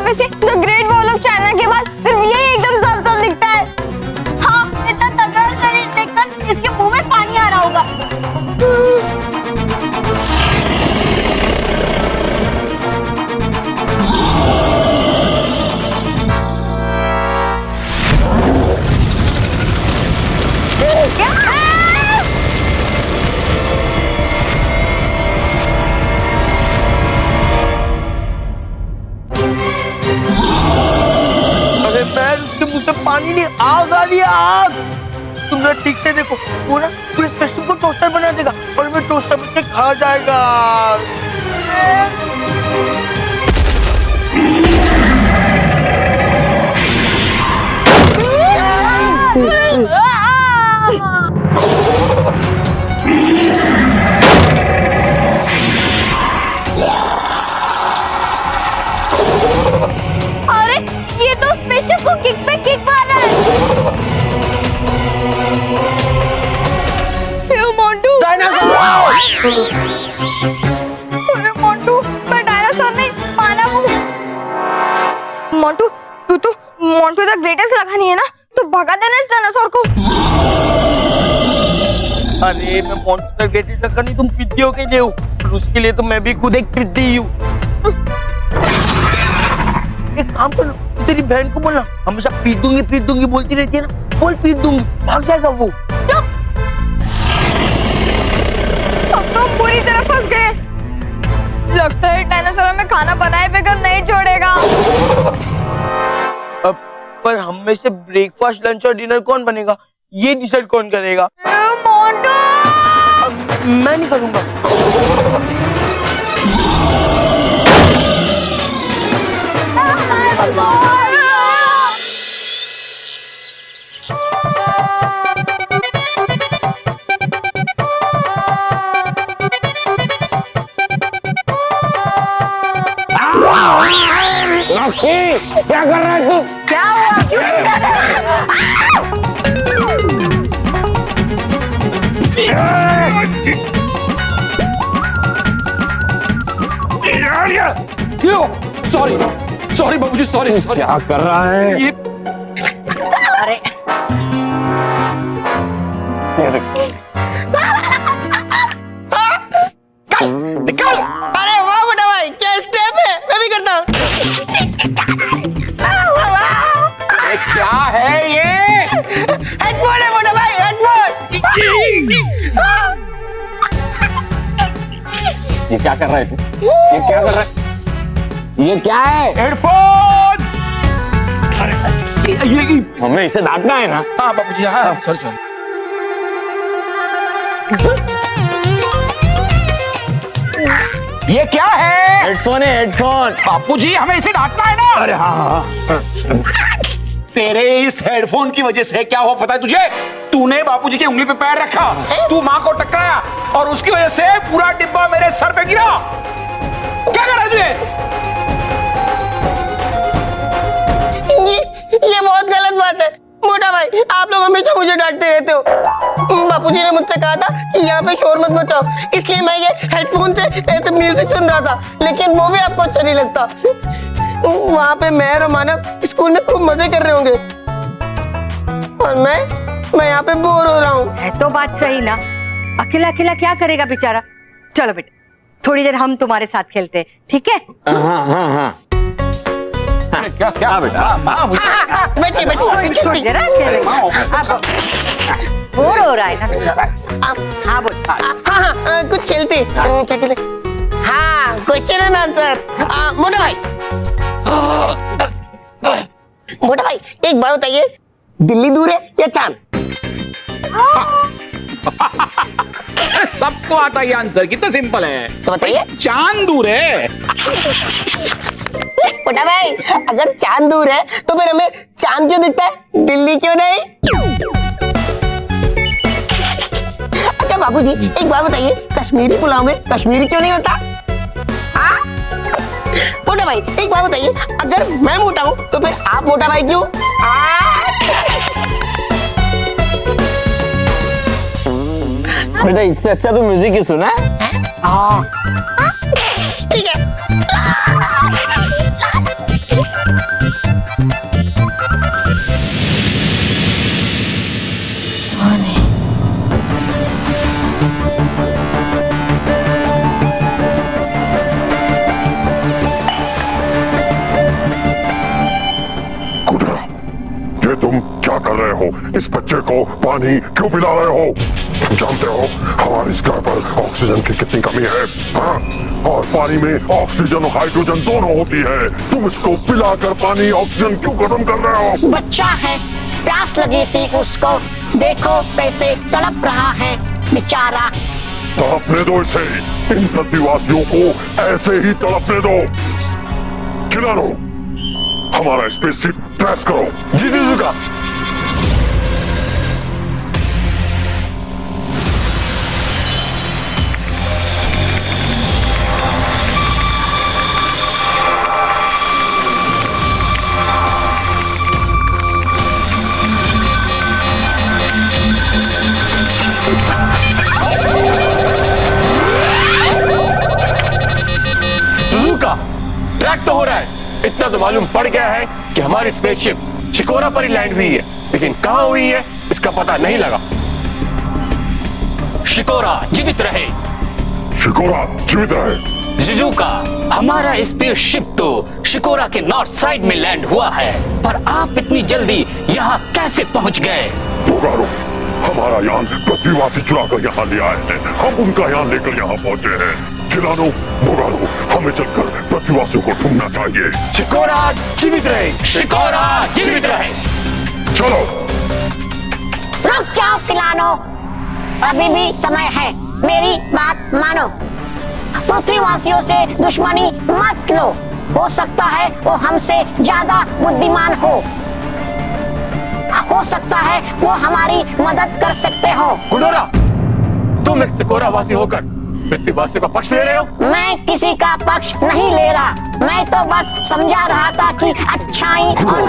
वैसे the great wall of China के बाद सिर्फ यही एकदम साफ साफ दिखता है। हाँ, इतना तगड़ा शरीर देखकर इसके मुंह में पानी आ रहा होगा। अरे मैं उसके मुंह से पानी नहीं, आग आ रही है, आग। तुम ना ठीक से देखो, वो ना पूरे स्टेशन को टोस्टर बना देगा और मैं टोस्टर बन के खा जाएगा। अरे ये तो स्पेसशिप को किक पे किक मार रहा है। मोंटू, अरे मोंटू, मैं डायनासोर नहीं, मानव हूँ। मोंटू, तू तो मोंटू द ग्रेटेस्ट लगा नहीं है ना, तो भगा देना इस डायनासोर को। अरे मैं मॉन्स्टर ग्रेटेड लगा नहीं, तुम पिद्दियों के लिए हो, और उसके लिए तो मैं भी खुद एक पिद्दी हूँ। एक काम कर लो, तेरी बहन को बोलना, हमेशा पीट दूंगी बोलती रहती है ना, बोल पीट दूंगी, भाग जाएगा वो। अब तो हम पूरी तरह फंस गए। लगता है डायनासोर हमें खाना बनाए बगैर नहीं छोड़ेगा। अब पर हम में से ब्रेकफास्ट, लंच और डिनर कौन बनेगा, ये डिसाइड कौन करेगा? मोंटू, मैं नहीं करूंगा। क्या कर रहा है तू? क्या हुआ? क्यों कर रहा है? क्यों? सॉरी बाबूजी, सॉरी। क्या कर रहा है ये? अरे निकल! अरे वाह बेटा भाई, क्या स्टेप है, मैं भी करता हूँ। क्या है ये? हेडफोन है मोटा भाई, हेडफोन। ये क्या कर रहा है तू? ये क्या कर रहा है? ये क्या है? हेडफोन! अरे ये हमें इसे डांटना है ना? हाँ बाबूजी, हाँ सॉरी। ये क्या है? हेडफोन है, हेडफोन। बापूजी, हमें इसे डांटना है ना। अरे हाँ। तेरे इस हेडफोन की वजह से क्या हुआ पता है तुझे? तूने बापूजी की उंगली पे पैर रखा, तू माँ को टकराया और उसकी वजह से पूरा डिब्बा मेरे सर पे गिरा। क्या कर रहा है तुझे? ये बहुत गलत बात है मोटा भाई, आप लोग हमेशा मुझे डांटते रहते हो। बापूजी ने मुझसे कहा था कि यहाँ पे शोर मत मचाओ, इसलिए मैं ये हेडफोन से ऐसे म्यूजिक सुन रहा था, लेकिन वो भी आपको अच्छा नहीं लगता। वहाँ पे मैं और मानव स्कूल में खूब मजे कर रहे होंगे और मैं यहाँ पे बोर हो रहा हूँ। है तो बात सही ना, अकेला अकेला क्या करेगा बेचारा। चलो बेटा, थोड़ी देर हम तुम्हारे साथ खेलते हैं, ठीक है? हाँ। क्या बेटा? बैठिए थोड़ी देर खेलेंगे। बोर हो रहा है ना? हाँ बोल। हाँ, कुछ खेलते। क्या खेलते? हाँ, क्वेश्चन एंड आंसर। मोटा भाई, मोटा भाई एक बात बताइए, दिल्ली दूर है या चांद? सबको आता है आंसर, कितना सिंपल है। तो बताइए। चांद दूर है। मोटा भाई, अगर चांद दूर है तो फिर हमें चांद क्यों दिखता है, दिल्ली क्यों नहीं? अच्छा बाबूजी, एक बात बताइए, कश्मीरी पुलाव में कश्मीरी क्यों नहीं होता? हाँ? मोटा भाई एक बात बताइए, अगर मैं मोटा हूँ तो फिर आप मोटा भाई क्यों? बेटा इससे अच्छा तो म्यूजिक ही सुना है। ठीक है। हो? इस बच्चे को पानी क्यों पिला रहे हो? तुम जानते हो हमारे इस ग्रह पर ऑक्सीजन की कितनी कमी है, हाँ? और पानी में ऑक्सीजन और हाइड्रोजन दोनों होती है। तुम इसको पिलाकर पानी ऑक्सीजन क्यों खत्म कर रहे हो? बच्चा है, प्यास लगी थी उसको, देखो कैसे तड़प रहा है बेचारा। तड़पने दो इसे, इन पृथ्वीवासियों को ऐसे ही तड़पने दो। खिलानो, हमारा स्पेसशिप ट्रेस करो। जी सुजुका। सुजुका, ट्रैक तो हो रहा है। इतना तो मालूम पड़ गया है कि हमारी स्पेसशिप शिकोरा पर ही लैंड हुई है, लेकिन कहां हुई है इसका पता नहीं लगा। शिकोरा जीवित रहे। शिकोरा जीवित रहे। जिजुका, हमारा स्पेसशिप तो शिकोरा के नॉर्थ साइड में लैंड हुआ है, पर आप इतनी जल्दी यहाँ कैसे पहुँच गए? बोगारो, हमारा यान पृथ्वीवासी चुरा कर यहाँ ले आए हैं। हम उनका यान लेकर यहाँ पहुँचे हैं। खिलानो, बोगारो, हमें चलकर पृथ्वीवासियों को ढूंढना चाहिए। शिकोरा जीवित रहे। शिकोरा जीवित रहे। चलो। रुक जाओ खिलानो, अभी भी समय है, मेरी बात मानो। पृथ्वीवासियों से दुश्मनी मत लो, हो सकता है वो हमसे ज्यादा बुद्धिमान हो सकता है वो हमारी मदद कर सकते हो। कुंडोरा, तुम एक शिकोरा वासी होकर पृथ्वीवासी का पक्ष ले रहे हो? मैं किसी का पक्ष नहीं ले रहा, मैं तो बस समझा रहा था कि अच्छाई और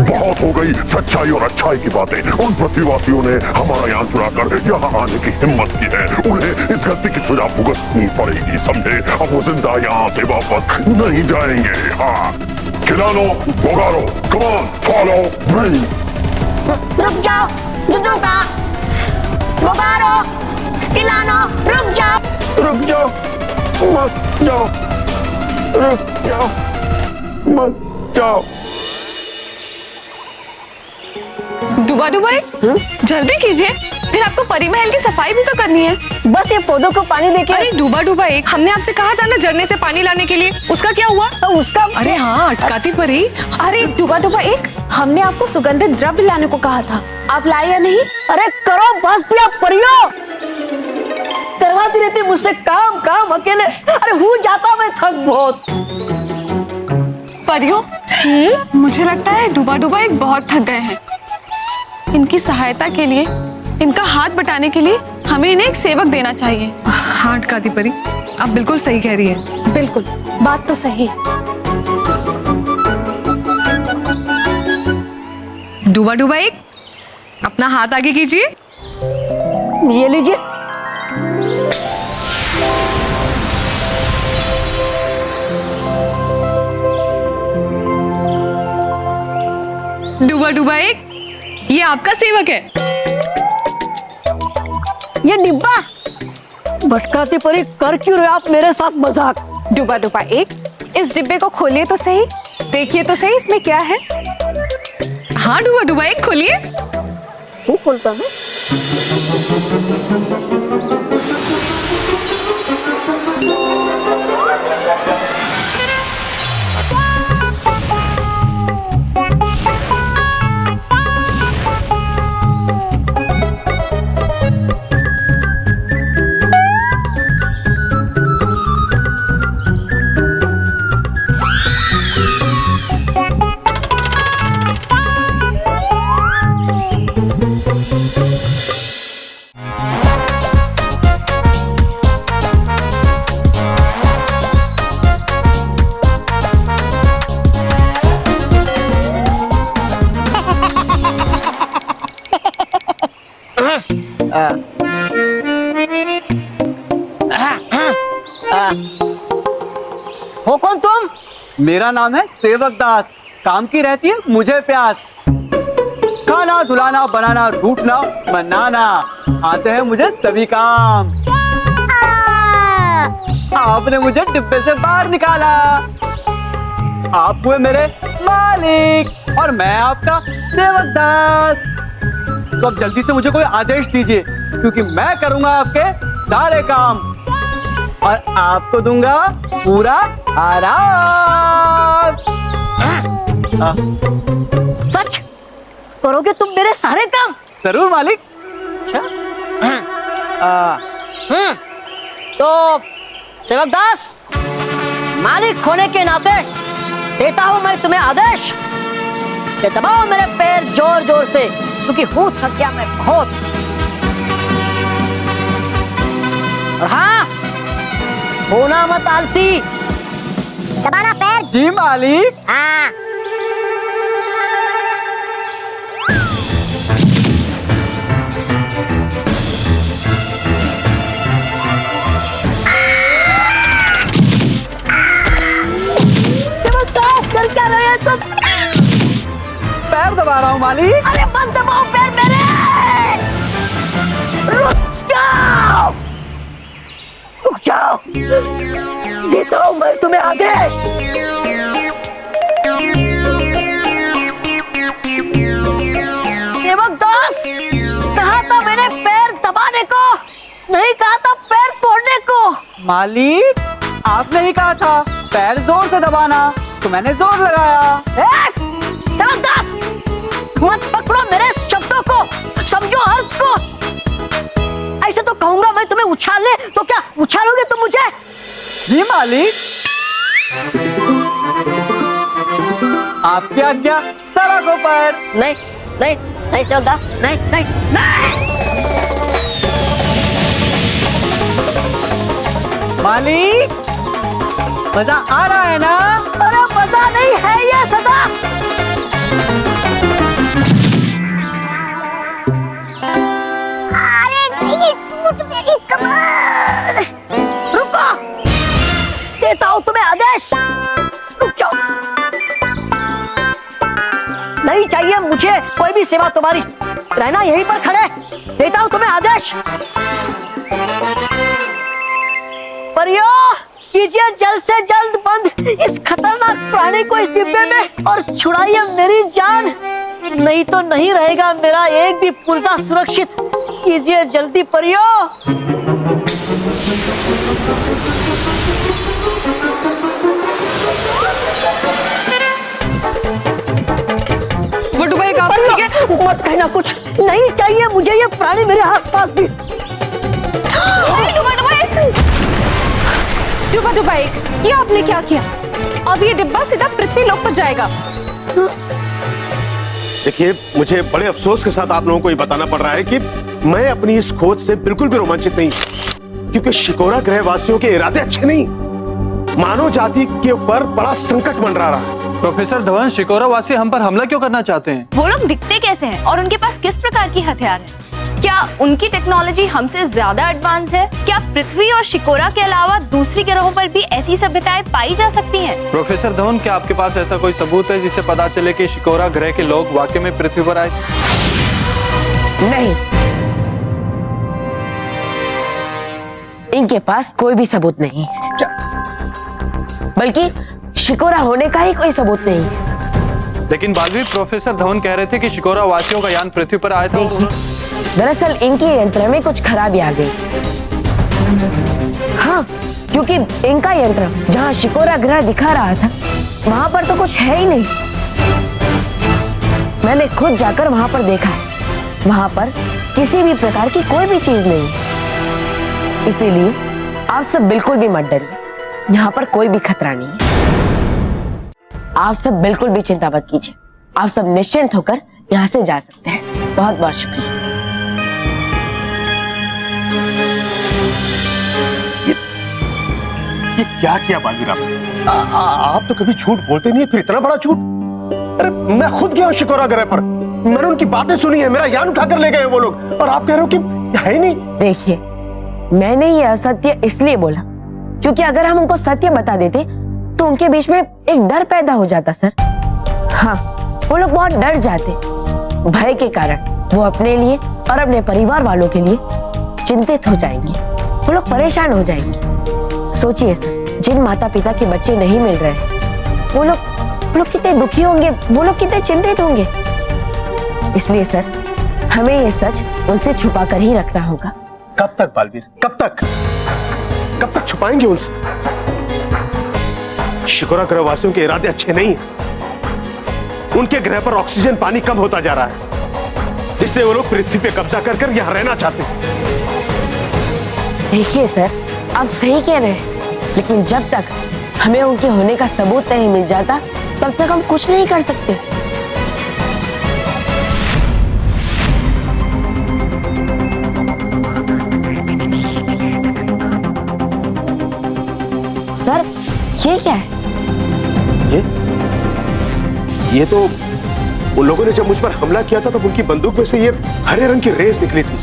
बहुत हो गई सच्चाई और अच्छाई की बातें। उन पृथ्वीवासियों ने हमारा यान चुराकर यहाँ आने की हिम्मत की है। उन्हें इस गलती की सजा भुगतनी पड़ेगी, समझे? अब वो जिंदा यहाँ से वापस नहीं जाएंगे। हाँ, खिलानो, बोगारो, कम ऑन, फॉलो मी। रुक जाओ जुजुका, बोगारो, खिलानो, रुक जाओ। रुक जाओ, मत जाओ, रुक जाओ, मत जाओ। डुबा डुबाई, जल्दी कीजिए, फिर आपको परी महल की सफाई भी तो करनी है। बस ये पौधों को पानी देके। अरे डुबा डुबा एक, हमने आपसे कहा था ना झरने से पानी लाने के लिए, उसका क्या हुआ? उसका अरे हाँ, अटकाती परी। अरे डुबा डुबा एक, हमने आपको सुगंधित द्रव्य लाने को कहा था, आप लाए या नहीं? अरे करो बस भी आप परियो, करवाती रहती मुझसे काम काम अकेले। अरे हूँ जाता मैं, थक बहुत। परियो, मुझे लगता है डुबा डुबा एक बहुत थक गए हैं। इनकी सहायता के लिए, इनका हाथ बटाने के लिए हमें इन्हें एक सेवक देना चाहिए। हाँ अटकाती परी, आप बिल्कुल सही कह रही है। बिल्कुल, बात तो सही। डुबा डुबा एक, अपना हाथ आगे कीजिए। ये लीजिए। डुबा डुबा एक, ये आपका सेवक है। ये डिब्बा, भटकाती परी, कर क्यों रहे आप मेरे साथ मजाक? डुबा डुबा एक, इस डिब्बे को खोलिए तो सही, देखिए तो सही इसमें क्या है। हाँ डुबा डुबा एक, खोलिए। वो खोलता है। हो कौन तुम? मेरा नाम है सेवक दास, काम की रहती है मुझे प्यास। खाना धुलाना बनाना रूठना मनाना, आते हैं मुझे सभी काम। आपने मुझे डिब्बे से बाहर निकाला, आप हुए मेरे मालिक और मैं आपका सेवक दास। तो अब जल्दी से मुझे कोई आदेश दीजिए, क्योंकि मैं करूंगा आपके सारे काम और आपको दूंगा पूरा आराम। सच करोगे तुम मेरे सारे काम? जरूर मालिक। तो सेवक दास, मालिक होने के नाते देता हूं मैं तुम्हें आदेश कि दबाओ मेरे पैर जोर जोर से, क्योंकि हूं थक गया मैं बहुत। और हाँ, होना मत आलसी, दबाना पैर। जी मालिक। हाँ। कर क्या रहे हैं तुम? पैर दबा रहा हूँ मालिक। अरे मत दबाओ पैर मेरे, रुक जाओ, रुक जाओ, देता हूं मैं तुम्हें आदेश। सेवक दास, कहा था मैंने पैर दबाने को, नहीं कहा था पैर तोड़ने को। मालिक, आपने ही कहा था पैर जोर से दबाना, तो मैंने जोर लगाया। सेवक दास, मत पकड़ो मेरे शब्दों को, समझो अर्थ को। ऐसे तो कहूंगा मैं तुम्हें उछालने, तो क्या उछालोगे तुम मुझे? जी मालिक। आपकी आज्ञा, सड़कों पर। नहीं नहीं नहीं सेवक दास, नहीं नहीं नहीं। मालिक, मजा आ रहा है ना? अरे मजा नहीं है ये सदा। अरे नहीं, टूट मेरी कमर। रुको, देता हूं तुम्हें आदेश, रुक जाओ। नहीं चाहिए मुझे कोई भी सेवा तुम्हारी, रहना यहीं पर खड़े। देता हूं तुम्हें आदेश। परियो, कीजिए जल्द से जल्द बंद इस खतरनाक प्राणी को इस डिब्बे में और छुड़ाइए मेरी जान, नहीं तो नहीं रहेगा मेरा एक भी पुर्जा सुरक्षित। कीजिए जल्दी परियो। गुड्डू भाई आप ठीक है? मत कहना कुछ, नहीं चाहिए मुझे ये प्राणी मेरे आस पास भी। डुबा एक, ये आपने क्या किया? अब ये डिब्बा सीधा पृथ्वी लोक पर जाएगा। देखिए, मुझे बड़े अफसोस के साथ आप लोगों को ये बताना पड़ रहा है कि मैं अपनी इस खोज से बिल्कुल भी रोमांचित नहीं, क्योंकि शिकोरा ग्रहवासियों के इरादे अच्छे नहीं। मानव जाति के ऊपर बड़ा संकट मंडरा रहा है। प्रोफेसर धवन, शिकोरा वासी हम पर हमला क्यों करना चाहते हैं? वो लोग दिखते कैसे हैं और उनके पास किस प्रकार की हथियार है? क्या उनकी टेक्नोलॉजी हमसे ज्यादा एडवांस है? क्या पृथ्वी और शिकोरा के अलावा दूसरी ग्रहों पर भी ऐसी सभ्यताएं पाई जा सकती हैं? प्रोफेसर धवन, क्या आपके पास ऐसा कोई सबूत है जिससे पता चले कि शिकोरा ग्रह के लोग वाकई में पृथ्वी पर आए? नहीं, इनके पास कोई भी सबूत नहीं है, बल्कि शिकोरा होने का ही कोई सबूत नहीं है। लेकिन बालवी, प्रोफेसर धवन कह रहे थे कि शिकोरा वासियों का यान पृथ्वी पर आया था। दरअसल इनके यंत्र में कुछ खराबी आ गई। हाँ, क्योंकि इनका यंत्र जहाँ शिकोरा ग्रह दिखा रहा था, वहां पर तो कुछ है ही नहीं। मैंने खुद जाकर वहां पर देखा है, वहां पर किसी भी प्रकार की कोई भी चीज नहीं है। इसीलिए आप सब बिल्कुल भी मत डरिए, यहाँ पर कोई भी खतरा नहीं है। आप सब बिल्कुल भी चिंता मत कीजिए, आप सब निश्चिंत होकर यहाँ से जा सकते हैं। बहुत बहुत शुक्रिया। ये क्या किया बालवीर आपने? आप तो कभी झूठ बोलते नहीं, फिर इतना बड़ा झूठ। अरे मैं खुद गया हूं शिकोरा ग्रह पर, मैंने उनकी बातें सुनी है, मेरा यान उठाकर ले गए वो लोग, और आप कह रहे हो कि है ही नहीं। देखिए, मैंने ये असत्य इसलिए बोला क्योंकि अगर हम उनको सत्य बता देते तो उनके बीच में एक डर पैदा हो जाता सर। हाँ, वो लोग बहुत डर जाते, भय के कारण वो अपने लिए और अपने परिवार वालों के लिए चिंतित हो जाएंगे, वो लोग परेशान हो जाएंगे। सोचिए सर, जिन माता पिता के बच्चे नहीं मिल रहे हैं, वो लोग कितने दुखी होंगे, वो लोग कितने चिंतित होंगे। इसलिए सर, हमें ये सच उनसे छुपा कर ही रखना होगा। कब तक बालवीर, कब तक छुपाएंगे उनसे? शिकोरा ग्रह वासियों के इरादे अच्छे नहीं हैं। उनके ग्रह पर ऑक्सीजन पानी कम होता जा रहा है, इसलिए वो लोग पृथ्वी पे कब्जा कर यहां रहना चाहते हैं। देखिए सर, आप सही कह रहे हैं, लेकिन जब तक हमें उनके होने का सबूत नहीं मिल जाता तब तक हम कुछ नहीं कर सकते। सर, ये क्या है? ये तो उन लोगों ने जब मुझ पर हमला किया था तब उनकी बंदूक में से ये हरे रंग की रेस निकली थी।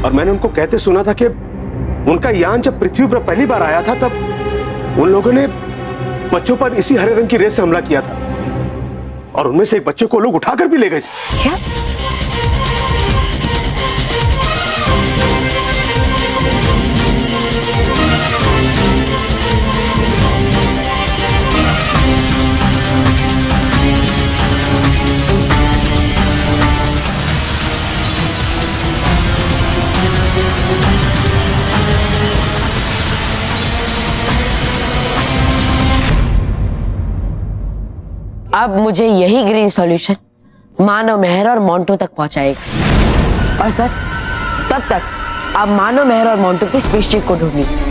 और मैंने उनको कहते सुना था कि उनका यान जब पृथ्वी पर पहली बार आया था तब उन लोगों ने बच्चों पर इसी हरे रंग की रेस से हमला किया था और उनमें से एक बच्चे को लोग उठाकर भी ले गए थे। क्या? अब मुझे यही ग्रीन सॉल्यूशन मानव मेहर और मोंटू तक पहुंचाएगा। और सर, तब तक आप मानव मेहर और मोंटू की स्पेसशिप को ढूंढिए।